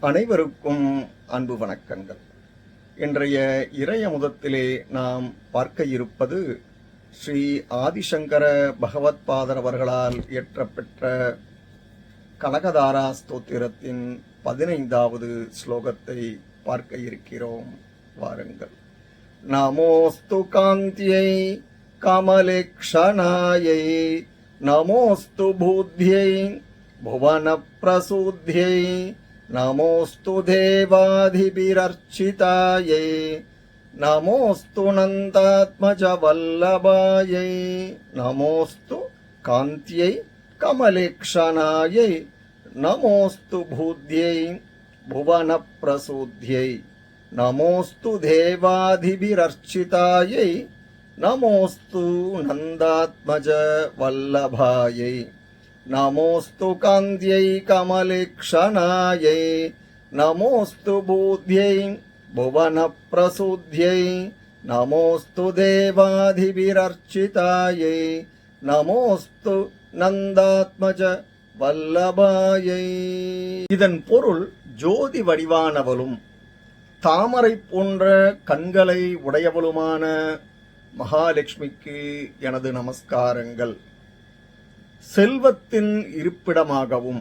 அனைவருக்கும் அன்பு வணக்கங்கள். இன்றைய இறையமுதத்திலே நாம் பார்க்க இருப்பது ஸ்ரீ ஆதிசங்கர பகவத்பாதர் அவர்களால் இயற்றப்பெற்ற கனகதாரா ஸ்தோத்திரத்தின் 15வது ஸ்லோகத்தை பார்க்க இருக்கிறோம். வாருங்கள். நமோஸ்து காந்தியை கமலேக்ஷணாயை நமோஸ்து பூத்யை புவன பிரசூத்யை நமோஸ்து தேவாதிபிரர்ச்சிதாயை நமோஸ்து நந்தாத்மஜ வல்லபாயை நமோஸ்து காந்தியை கமலேக்ஷணாயை நமோஸ்து பூத்யை புவன பிரசூத்யை நமோஸ்து தேவாதிபிரர்ச்சிதாயை நமோஸ்து நந்தாத்மஜ வல்லபாயை நமோஸ்து காந்தியை கமலேக்ஷணாயை நமோஸ்து பூத்யை புவன பிரசூத்யை நமோஸ்து தேவாதிபிரர்ச்சிதாயை நமோஸ்து நந்தாத்மஜ வல்லபாயை. இதன் பொருள் ஜோதி வடிவானவளும் தாமரை போன்ற கண்களை உடையவளுமான மகாலட்சுமிக்கு எனது நமஸ்காரங்கள். செல்வத்தின் இருப்பிடமாகவும்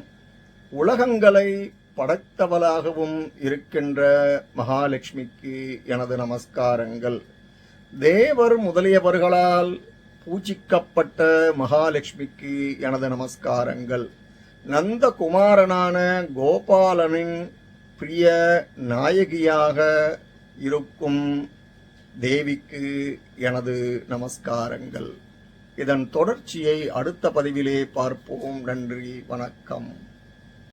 உலகங்களை படைத்தவளாகவும் இருக்கின்ற மகாலட்சுமிக்கு எனது நமஸ்காரங்கள். தேவர் முதலியவர்களால் பூஜிக்கப்பட்ட மகாலட்சுமிக்கு எனது நமஸ்காரங்கள். நந்தகுமாரனான கோபாலனின் பிரிய நாயகியாக இருக்கும் தேவிக்கு எனது நமஸ்காரங்கள். இதன் தொடர்ச்சியை அடுத்த பதிவிலே பார்ப்போம். நன்றி, வணக்கம்.